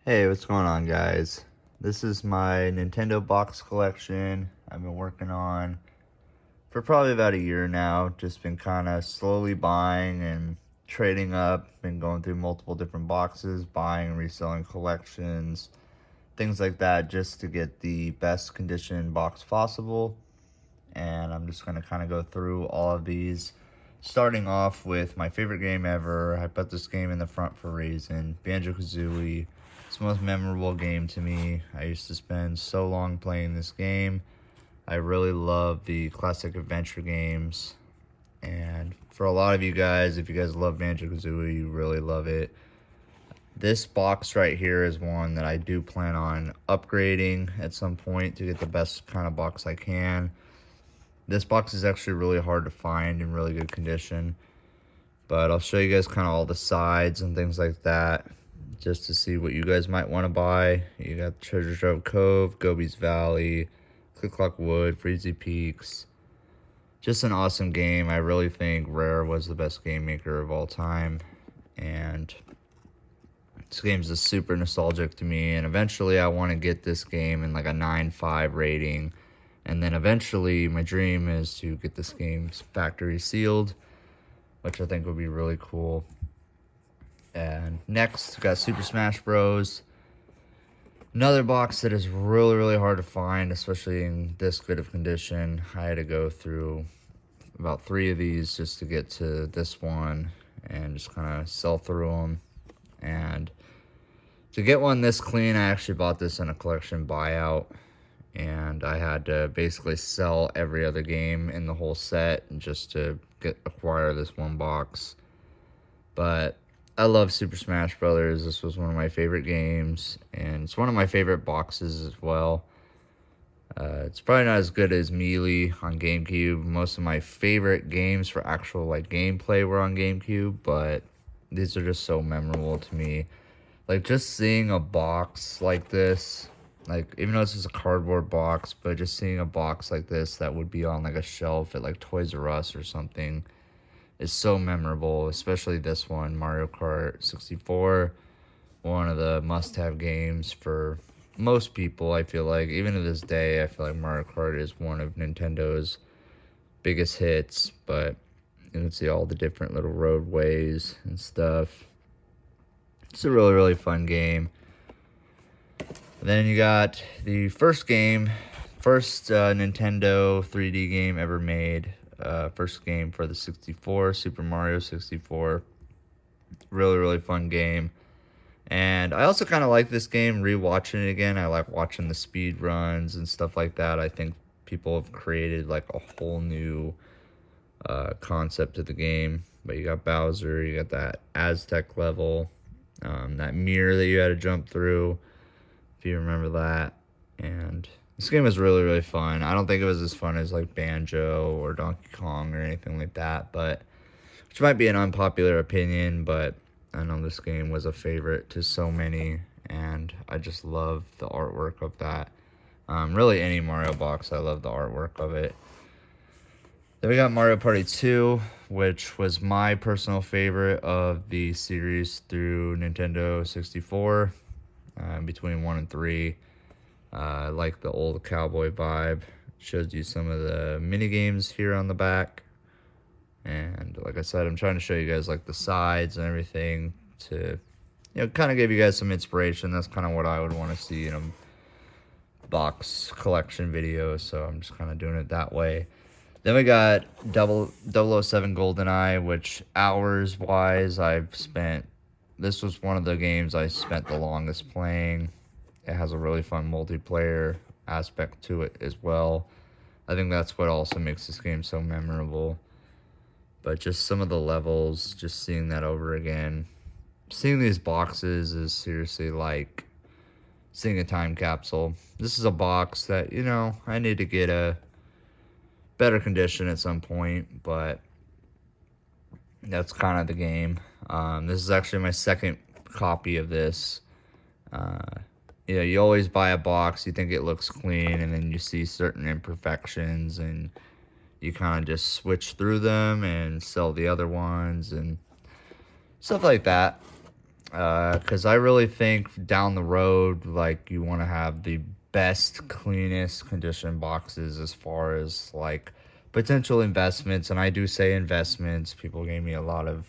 Hey, what's going on, guys? This is my Nintendo box collection I've been working on for probably about a year now. Just been kind of slowly buying and trading up, been going through multiple different boxes, buying and reselling collections, things like that, just to get the best condition box possible. And I'm just going to kind of go through all of these, starting off with my favorite game ever. I put this game in the front for a reason. Banjo Kazooie. It's the most memorable game to me. I used to spend so long playing this game. I really love the classic adventure games. And for a lot of you guys, if you guys love Banjo Kazooie, you really love it. This box right here is one that I do plan on upgrading at some point to get the best kind of box I can. This box is actually really hard to find in really good condition, but I'll show you guys kind of all the sides and things like that just to see what you guys might want to buy. You got Treasure Trove Cove, Gobi's Valley, Click Clock Wood, Freezy Peaks. Just an awesome game. I really think Rare was the best game maker of all time, and this game's just super nostalgic to me, and eventually I want to get this game in like a 9.5 rating. And then eventually, my dream is to get this game factory sealed, which I think would be really cool. And next, we got Super Smash Bros. Another box that is really, really hard to find, especially in this good of condition. I had to go through about 3 of these just to get to this one and just kind of sell through them. And to get one this clean, I actually bought this in a collection buyout. And I had to basically sell every other game in the whole set just to acquire this one box. But I love Super Smash Brothers. This was one of my favorite games, and it's one of my favorite boxes as well. It's probably not as good as Melee on GameCube. Most of my favorite games for actual like gameplay were on GameCube, but these are just so memorable to me. Like just seeing a box like this. Like, even though it's just a cardboard box, but just seeing a box like this that would be on, like, a shelf at, like, Toys R Us or something is so memorable, especially this one, Mario Kart 64, one of the must-have games for most people, I feel like. Even to this day, I feel like Mario Kart is one of Nintendo's biggest hits, but you can see all the different little roadways and stuff. It's a really, really fun game. Then you got the first Nintendo 3D game ever made. First game for the 64, Super Mario 64. Really, really fun game. And I also kind of like this game, rewatching it again. I like watching the speed runs and stuff like that. I think people have created like a whole new concept to the game. But you got Bowser, you got that Aztec level, that mirror that you had to jump through, if you remember that. And this game was really, really fun. I don't think it was as fun as like Banjo or Donkey Kong or anything like that, but which might be an unpopular opinion, but I know this game was a favorite to so many, and I just love the artwork of that. Really any Mario box, I love the artwork of it. Then we got Mario Party 2, which was my personal favorite of the series through Nintendo 64. Between 1 and 3. I like the old cowboy vibe. Shows you some of the mini games here on the back. And like I said, I'm trying to show you guys like the sides and everything to, kind of give you guys some inspiration. That's kind of what I would want to see in a box collection video. So I'm just kind of doing it that way. Then we got 007 GoldenEye, which hours-wise this was one of the games I spent the longest playing. It has a really fun multiplayer aspect to it as well. I think that's what also makes this game so memorable. But just some of the levels, just seeing that over again. Seeing these boxes is seriously like seeing a time capsule. This is a box that, I need to get a better condition at some point, but that's kind of the game. This is actually my second copy of this. You always buy a box, you think it looks clean, and then you see certain imperfections, and you kind of just switch through them and sell the other ones and stuff like that. Because I really think down the road, like, you want to have the best, cleanest condition boxes as far as like potential investments. And I do say investments. People gave me a lot of,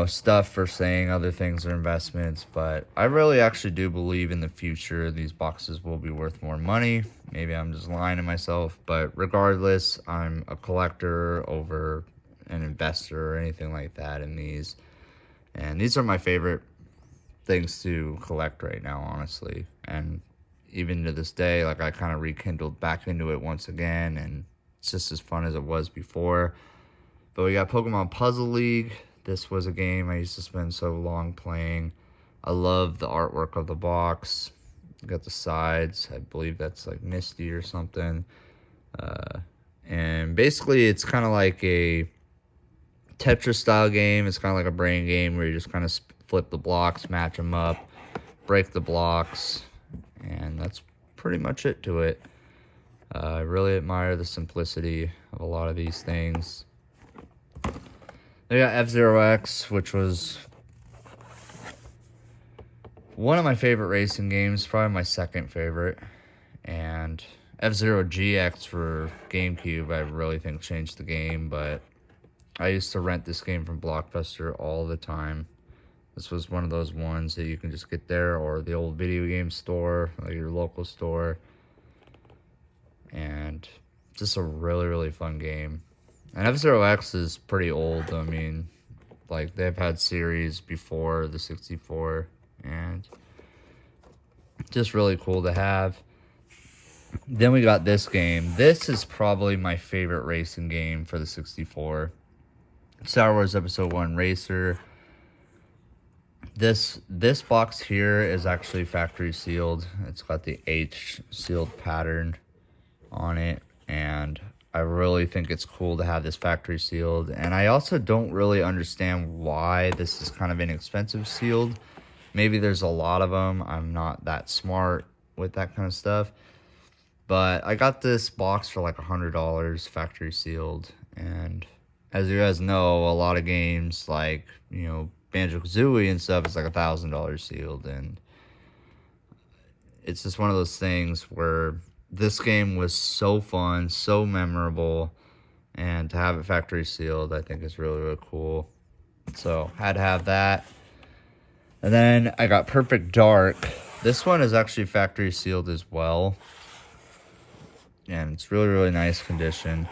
stuff for saying other things are investments, but I really actually do believe in the future these boxes will be worth more money. Maybe I'm just lying to myself, but regardless, I'm a collector over an investor or anything like that in these. And these are my favorite things to collect right now, honestly. And even to this day, like, I kind of rekindled back into it once again, and it's just as fun as it was before. But we got Pokemon Puzzle League. This was a game I used to spend so long playing. I love the artwork of the box. Got the sides. I believe that's like Misty or something. And basically, it's kind of like a Tetris style game. It's kind of like a brain game where you just kind of flip the blocks, match them up, break the blocks, and that's pretty much it to it. I really admire the simplicity of a lot of these things. They got F-Zero X, which was one of my favorite racing games, probably my second favorite. And F-Zero GX for GameCube, I really think changed the game, but I used to rent this game from Blockbuster all the time. This was one of those ones that you can just get there, or the old video game store, like your local store. And just a really, really fun game. And F-Zero X is pretty old. I mean, like, they've had series before the 64, and just really cool to have. Then we got this game. This is probably my favorite racing game for the 64. Star Wars Episode 1 Racer. This box here is actually factory sealed. It's got the H sealed pattern on it, and I really think it's cool to have this factory sealed. And I also don't really understand why this is kind of inexpensive sealed. Maybe there's a lot of them. I'm not that smart with that kind of stuff. But I got this box for like $100 factory sealed. And as you guys know, a lot of games like, Banjo-Kazooie and stuff is like $1,000 sealed. And it's just one of those things where this game was so fun, so memorable, and to have it factory sealed, I think is really, really cool. So, had to have that. And then I got Perfect Dark. This one is actually factory sealed as well, and it's really, really nice condition.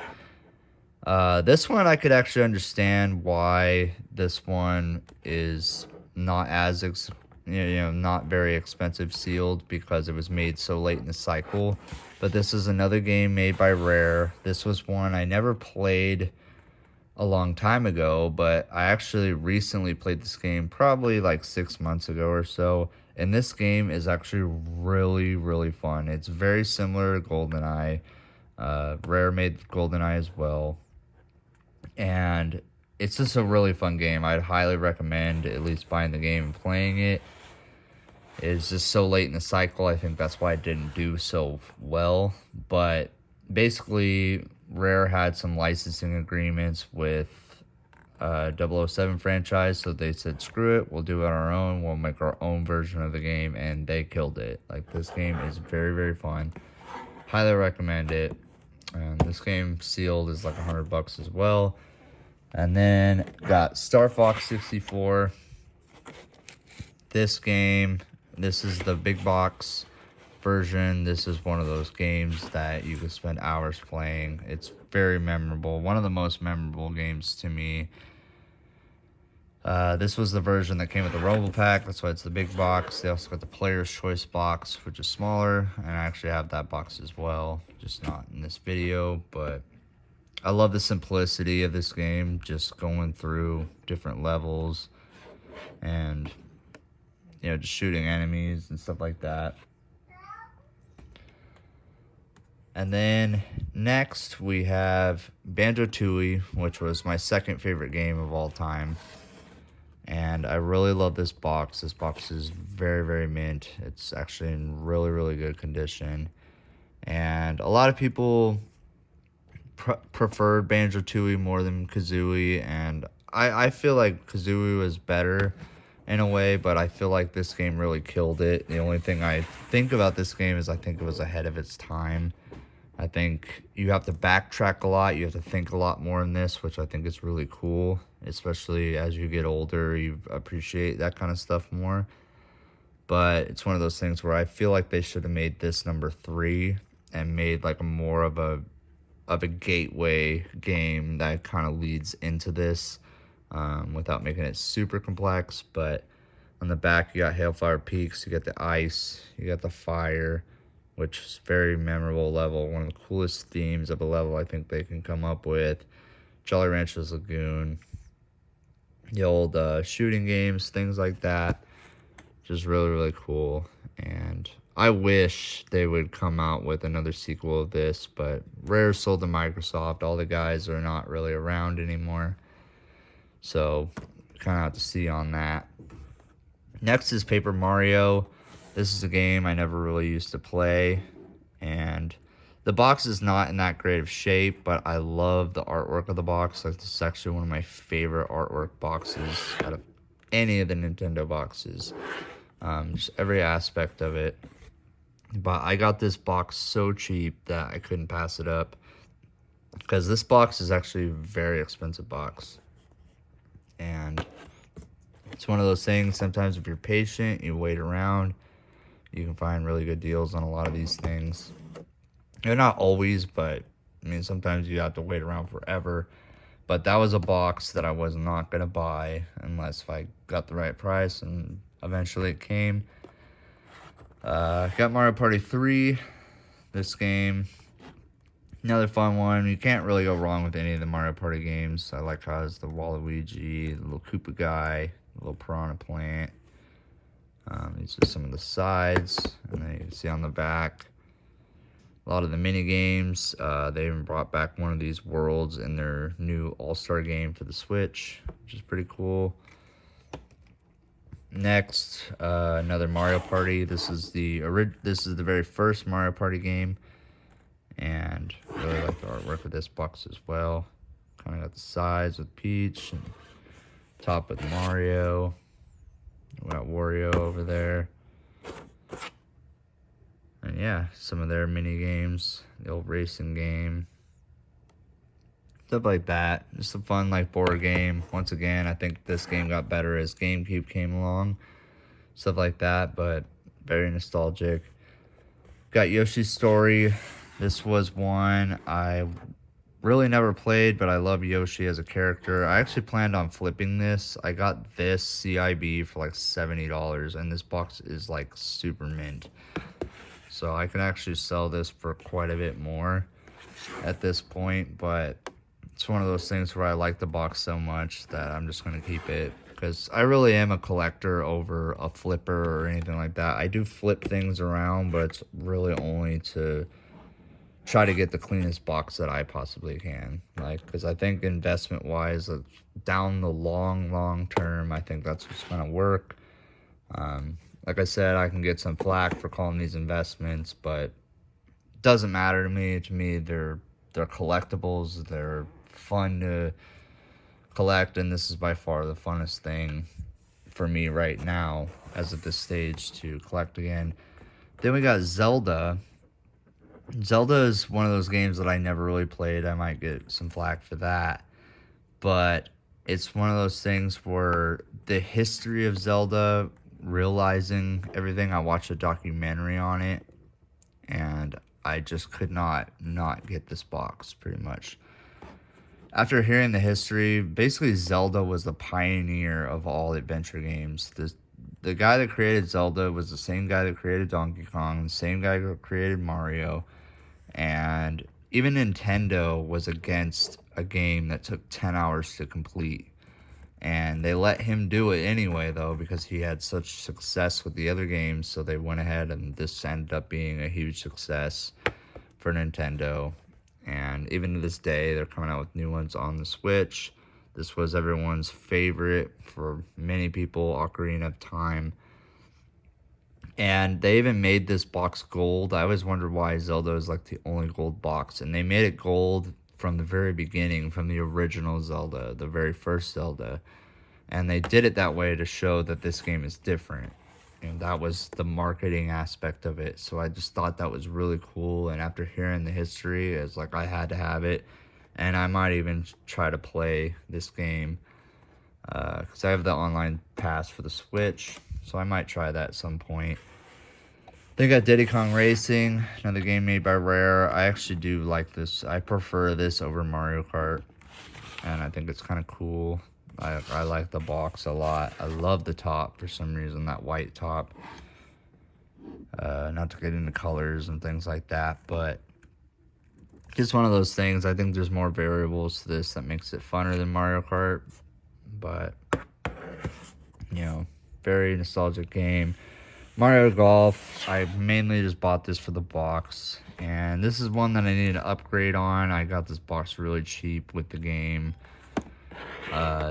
This one I could actually understand why this one is not as not very expensive sealed, because it was made so late in the cycle. But this is another game made by Rare. This was one I never played a long time ago, but I actually recently played this game probably like 6 months ago or so. And this game is actually really, really fun. It's very similar to GoldenEye. Rare made GoldenEye as well. And it's just a really fun game. I'd highly recommend at least buying the game and playing it. It's just so late in the cycle. I think that's why it didn't do so well. But basically, Rare had some licensing agreements with 007 franchise, so they said, screw it, we'll do it on our own. We'll make our own version of the game, and they killed it. Like, this game is very, very fun. Highly recommend it. And this game sealed is like $100 as well. And then got Star Fox 64. This game, this is the big box version. This is one of those games that you could spend hours playing. It's very memorable. One of the most memorable games to me. This was the version that came with the Rumble Pack. That's why it's the big box. They also got the Player's Choice box, which is smaller. And I actually have that box as well. Just not in this video. But I love the simplicity of this game. Just going through different levels. And, just shooting enemies and stuff like that. And then next we have Banjo-Tooie, which was my second favorite game of all time. And I really love this box. This box is very, very mint. It's actually in really, really good condition. And a lot of people preferred Banjo-Tooie more than Kazooie. And I feel like Kazooie was better. in a way, but I feel like this game really killed it. The only thing I think about this game is I think it was ahead of its time. I think you have to backtrack a lot. You have to think a lot more in this, which I think is really cool. Especially as you get older, you appreciate that kind of stuff more. But it's one of those things where I feel like they should have made this number 3 and made like a more of a gateway game that kind of leads into this, without making it super complex. But on the back, you got Hailfire Peaks, you got the ice, you got the fire, which is very memorable level. One of the coolest themes of a level I think they can come up with. Jolly Rancher's Lagoon, the old shooting games, things like that. Just really, really cool. And I wish they would come out with another sequel of this, but Rare sold to Microsoft. All the guys are not really around anymore. So, kind of have to see on that. Next is Paper Mario. This is a game I never really used to play. And the box is not in that great of shape, but I love the artwork of the box. Like, this is actually one of my favorite artwork boxes out of any of the Nintendo boxes. Just every aspect of it. But I got this box so cheap that I couldn't pass it up, because this box is actually a very expensive box. And it's one of those things, sometimes if you're patient, you wait around, you can find really good deals on a lot of these things. They're not always, but I mean, sometimes you have to wait around forever. But that was a box that I was not going to buy unless if I got the right price, and eventually it came. Got Mario Party 3. This game, another fun one. You can't really go wrong with any of the Mario Party games. I like how it's the Waluigi, the little Koopa guy, the little piranha plant. These are some of the sides, and then you can see on the back a lot of the mini games. They even brought back one of these worlds in their new All-Star game for the Switch, which is pretty cool. Next, another Mario Party. This is the very first Mario Party game, and I really like the artwork of this box as well. Kind of got the sides with Peach, and top with Mario. We got Wario over there. And yeah, some of their mini games, the old racing game, stuff like that. Just a fun like board game. Once again, I think this game got better as GameCube came along, stuff like that, but very nostalgic. Got Yoshi's Story. This was one I really never played, but I love Yoshi as a character. I actually planned on flipping this. I got this CIB for like $70, and this box is like super mint. So I can actually sell this for quite a bit more at this point, but it's one of those things where I like the box so much that I'm just going to keep it, because I really am a collector over a flipper or anything like that. I do flip things around, but it's really only to try to get the cleanest box that I possibly can. Like, because I think investment-wise, down the long term, I think that's what's going to work. Like I said, I can get some flack for calling these investments, but it doesn't matter to me. To me, they're collectibles. They're fun to collect, and this is by far the funnest thing for me right now, as at this stage, to collect again. Then we got Zelda. Zelda is one of those games that I never really played. I might get some flack for that, but it's one of those things where the history of Zelda, realizing everything, I watched a documentary on it, and I just could not get this box, pretty much. After hearing the history, basically Zelda was the pioneer of all adventure games. The guy that created Zelda was the same guy that created Donkey Kong, the same guy that created Mario, and even Nintendo was against a game that took 10 hours to complete. And they let him do it anyway, though, because he had such success with the other games, so they went ahead, and this ended up being a huge success for Nintendo. And even to this day, they're coming out with new ones on the Switch. This was everyone's favorite for many people, Ocarina of Time. And they even made this box gold. I always wondered why Zelda is like the only gold box. And they made it gold from the very beginning, from the original Zelda, the very first Zelda. And they did it that way to show that this game is different. And that was the marketing aspect of it. So I just thought that was really cool. And after hearing the history, it's like I had to have it. And I might even try to play this game. Because I have the online pass for the Switch. So I might try that at some point. They got Diddy Kong Racing, another game made by Rare. I actually do like this. I prefer this over Mario Kart. And I think it's kind of cool. I like the box a lot. I love the top for some reason, that white top. Not to get into colors and things like that, but just one of those things. I think there's more variables to this that makes it funner than Mario Kart. But, you know, very nostalgic game. Mario Golf, I mainly just bought this for the box. And this is one that I needed to upgrade on. I got this box really cheap with the game.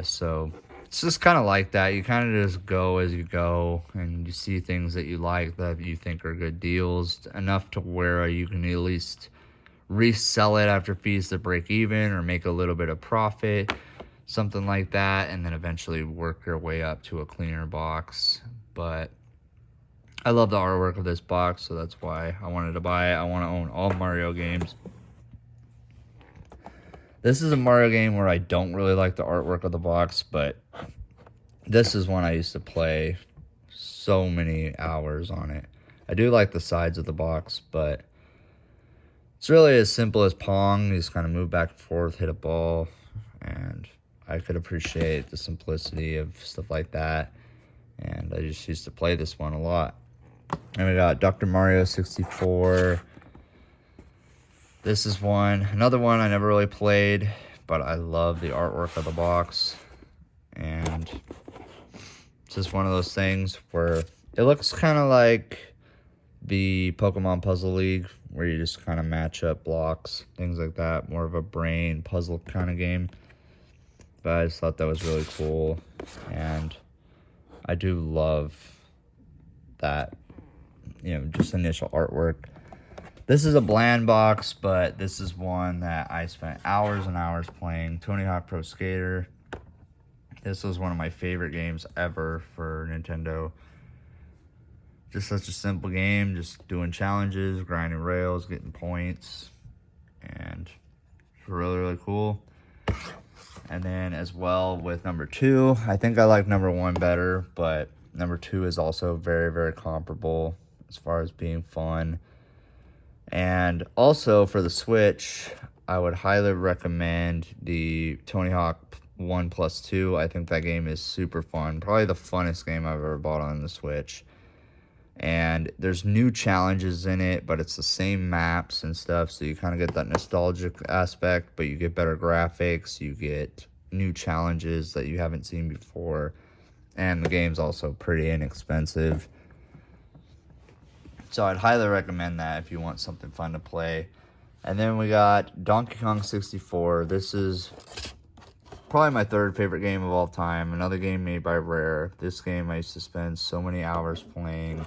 So it's just kind of like that. You kind of just go as you go, and you see things that you like that you think are good deals, enough to where you can at least resell it after fees to break even or make a little bit of profit, something like that, and then eventually work your way up to a cleaner box. But I love the artwork of this box, so that's why I wanted to buy it. I want to own all Mario games. This is a Mario game where I don't really like the artwork of the box, but this is one I used to play so many hours on it. I do like the sides of the box, but it's really as simple as Pong. You just kind of move back and forth, hit a ball, and I could appreciate the simplicity of stuff like that. And I just used to play this one a lot. And we got Dr. Mario 64. This is another one I never really played, but I love the artwork of the box. And it's just one of those things where it looks kind of like the Pokemon Puzzle League, where you just kind of match up blocks, things like that. More of a brain puzzle kind of game. But I just thought that was really cool. And I do love that, you know, just initial artwork. This is a bland box, but this is one that I spent hours and hours playing. Tony Hawk Pro Skater. This was one of my favorite games ever for Nintendo. Just such a simple game, just doing challenges, grinding rails, getting points, and it's really, really cool. And then as well with number 2, I think I like number 1 better, but number 2 is also very, very comparable as far as being fun. And also for the Switch, I would highly recommend the Tony Hawk 1+2. I think that game is super fun. Probably the funnest game I've ever bought on the Switch. And there's new challenges in it, but it's the same maps and stuff, so you kind of get that nostalgic aspect, but you get better graphics, you get new challenges that you haven't seen before, and the game's also pretty inexpensive. So I'd highly recommend that if you want something fun to play. And then we got Donkey Kong 64. This is probably my 3rd favorite game of all time. Another game made by Rare. This game I used to spend so many hours playing.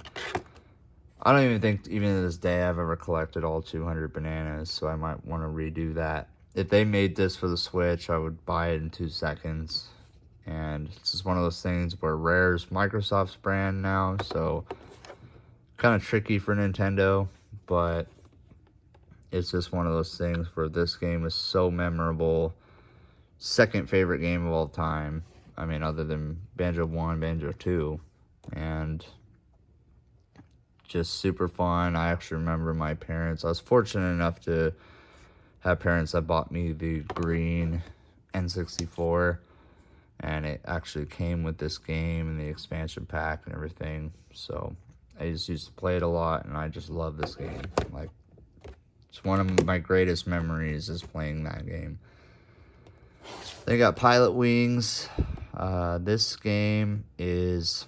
I don't even think, even to this day, I've ever collected all 200 bananas, so I might want to redo that. If they made this for the Switch, I would buy it in 2 seconds. And it's just one of those things where Rare's Microsoft's brand now, so kind of tricky for Nintendo, but it's just one of those things where this game is so memorable. 2nd favorite game of all time. I mean, other than Banjo 1, Banjo 2. And just super fun. I actually remember my parents. I was fortunate enough to have parents that bought me the green N64. And it actually came with this game and the expansion pack and everything. So I just used to play it a lot, and I just love this game. Like, it's one of my greatest memories is playing that game. They got Pilot Wings. This game is,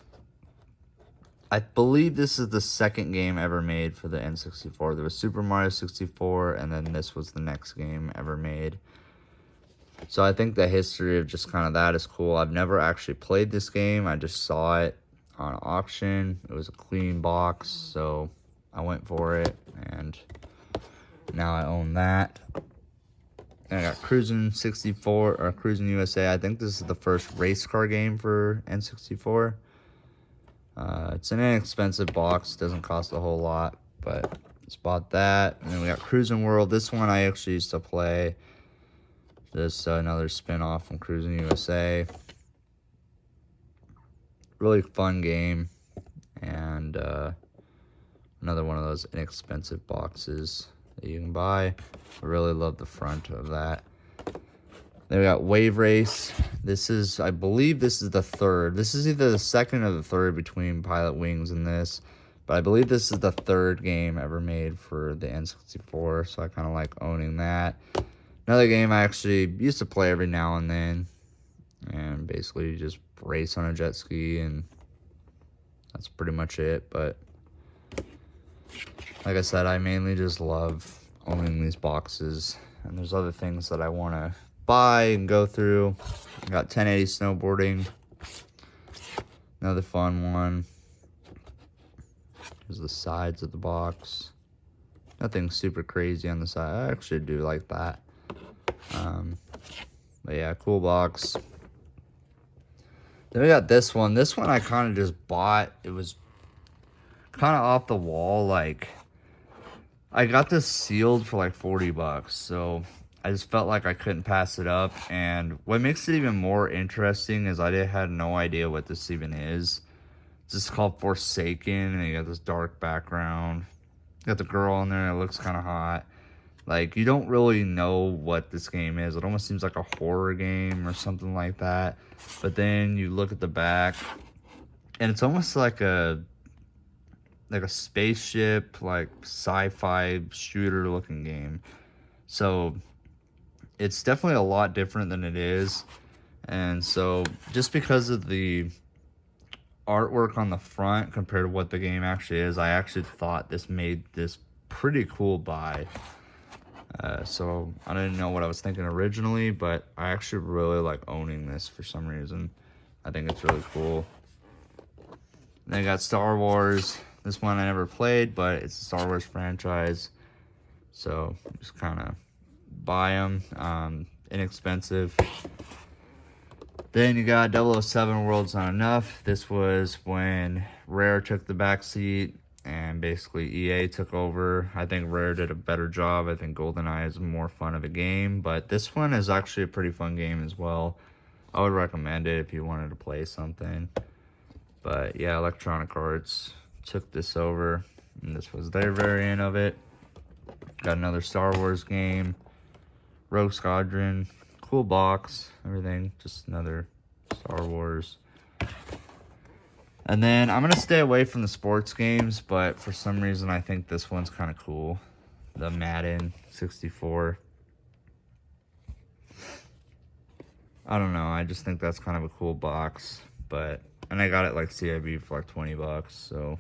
I believe this is the 2nd game ever made for the N64. There was Super Mario 64, and then this was the next game ever made. So I think the history of just kind of that is cool. I've never actually played this game. I just saw it on auction. It was a clean box, so I went for it, and now I own that. And I got Cruisin' 64 or Cruisin' USA. I think this is the first race car game for N64. It's an inexpensive box, doesn't cost a whole lot, but just bought that. And then we got Cruisin' World. This one I actually used to play. This another spin-off from Cruisin' USA. Really fun game, and another one of those inexpensive boxes that you can buy. I really love the front of that. Then we got Wave Race. This is, I believe this is the third. This is either the second or the third between Pilot Wings and this. But I believe this is the third game ever made for the N64. So I kind of like owning that. Another game I actually used to play every now and then. And basically you just race on a jet ski, and that's pretty much it. But like I said, I mainly just love owning these boxes. And there's other things that I want to buy and go through. I got 1080 snowboarding, another fun one. There's the sides of the box. Nothing super crazy on the side. I actually do like that. But yeah, cool box. Then we got this one. This one I kind of just bought. It was kind of off the wall. Like, I got this sealed for like 40 bucks. So I just felt like I couldn't pass it up. And what makes it even more interesting is I had no idea what this even is. It's just called Forsaken, and you got this dark background. You got the girl in there that looks kind of hot. Like, you don't really know what this game is. It almost seems like a horror game or something like that. But then you look at the back, and it's almost like a spaceship, like sci-fi shooter looking game. So it's definitely a lot different than it is. And so just because of the artwork on the front compared to what the game actually is, I actually thought this made this pretty cool buy. So I didn't know what I was thinking originally, but I actually really like owning this for some reason. I think it's really cool. And then I got Star Wars. This one I never played, but it's a Star Wars franchise. So just kind of buy them. Inexpensive. Then you got 007 World's Not Enough. This was when Rare took the back seat and basically EA took over. I think Rare did a better job. I think GoldenEye is more fun of a game, but this one is actually a pretty fun game as well. I would recommend it if you wanted to play something. But yeah, Electronic Arts took this over, and this was their variant of it. Got another Star Wars game, Rogue Squadron, cool box, everything, just another Star Wars. And then I'm going to stay away from the sports games, but for some reason I think this one's kind of cool. The Madden 64. I don't know, I just think that's kind of a cool box. And I got it like CIB for like 20 bucks, so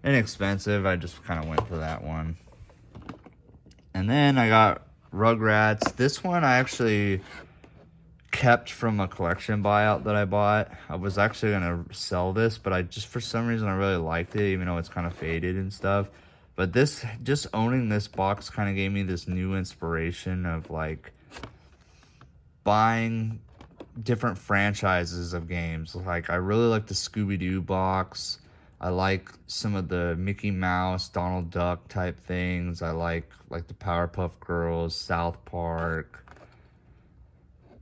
inexpensive. I just kind of went for that one. And then I got Rugrats. This one I actually kept from a collection buyout that I bought. I was actually gonna sell this, but I just, for some reason, I really liked it, even though it's kind of faded and stuff. But this, just owning this box kind of gave me this new inspiration of like buying different franchises of games. Like, I really like the Scooby-Doo box. I like some of the Mickey Mouse, Donald Duck type things. I like the Powerpuff Girls, South Park.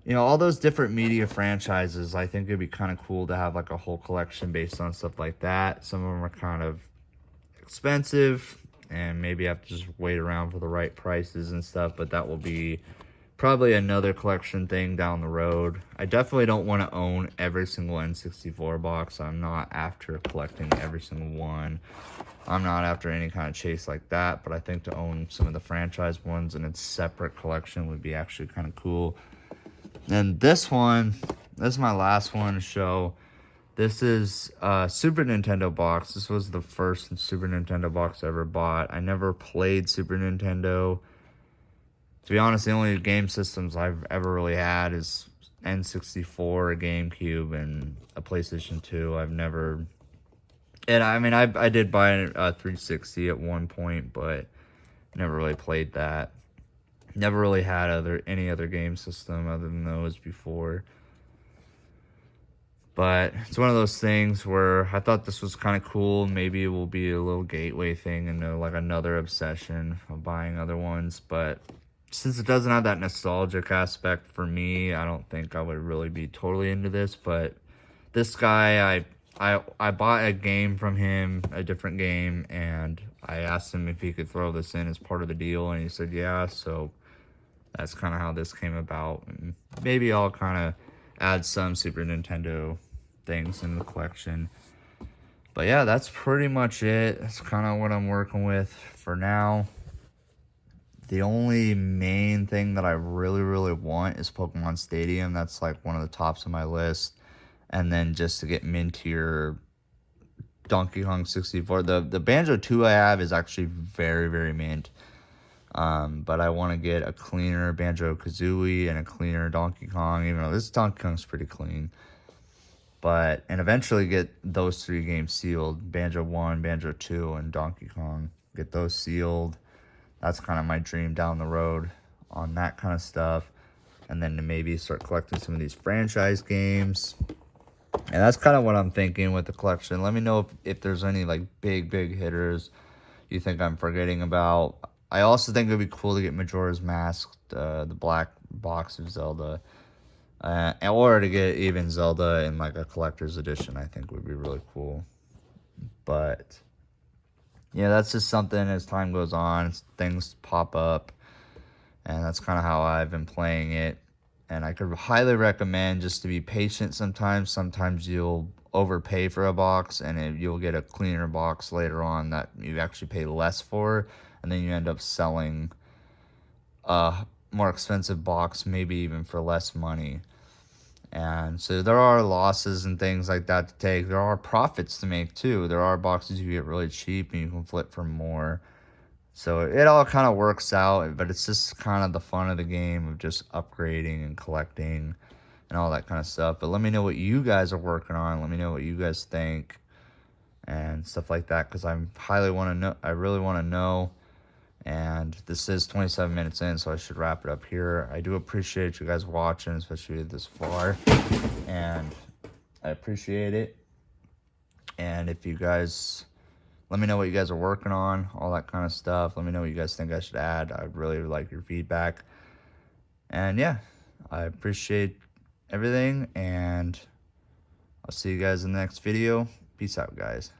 You know, all those different media franchises. I think it'd be kind of cool to have like a whole collection based on stuff like that. Some of them are kind of expensive, and maybe I have to just wait around for the right prices and stuff, but that will be probably another collection thing down the road. I definitely don't want to own every single N64 box. I'm not after collecting every single one. I'm not after any kind of chase like that, but I think to own some of the franchise ones in its separate collection would be actually kind of cool. And this one, this is my last one to show. This is a Super Nintendo box. This was the first Super Nintendo box I ever bought. I never played Super Nintendo. To be honest, the only game systems I've ever really had is N64, a GameCube, and a PlayStation 2. I've never... And I mean, I did buy a 360 at one point, but never really played that. Never really had any other game system other than those before. But it's one of those things where I thought this was kind of cool. Maybe it will be a little gateway thing into like another obsession of buying other ones. But since it doesn't have that nostalgic aspect for me, I don't think I would really be totally into this. But this guy, I bought a game from him, a different game, and I asked him if he could throw this in as part of the deal, and he said yeah. So that's kind of how this came about. And maybe I'll kind of add some Super Nintendo things in the collection. But yeah, that's pretty much it. That's kind of what I'm working with for now. The only main thing that I really want is Pokemon Stadium. That's like one of the tops of my list. And then just to get mintier Donkey Kong 64. The Banjo 2 I have is actually very mint. But I want to get a cleaner Banjo-Kazooie and a cleaner Donkey Kong, even though this Donkey Kong's pretty clean. And eventually get those 3 games sealed, Banjo 1, Banjo 2, and Donkey Kong. Get those sealed. That's kind of my dream down the road on that kind of stuff. And then to maybe start collecting some of these franchise games. And that's kind of what I'm thinking with the collection. Let me know if there's any like big hitters you think I'm forgetting about. I also think it would be cool to get Majora's Mask, the black box of Zelda. Or to get even Zelda in like a collector's edition, I think would be really cool. But yeah, that's just something as time goes on, things pop up. And that's kind of how I've been playing it. And I could highly recommend just to be patient sometimes. Sometimes you'll overpay for a box and you'll get a cleaner box later on that you actually pay less for. And then you end up selling a more expensive box, maybe even for less money. And so there are losses and things like that to take. There are profits to make too. There are boxes you get really cheap and you can flip for more. So it all kind of works out, but it's just kind of the fun of the game of just upgrading and collecting and all that kind of stuff. But let me know what you guys are working on. Let me know what you guys think and stuff like that, because I really want to know. And this is 27 minutes in, so I should wrap it up here. I do appreciate you guys watching, especially this far, and I appreciate it. And if you guys, let me know what you guys are working on, all that kind of stuff. Let me know what you guys think I should add. I'd really like your feedback. And yeah, I appreciate everything, and I'll see you guys in the next video. Peace out, guys.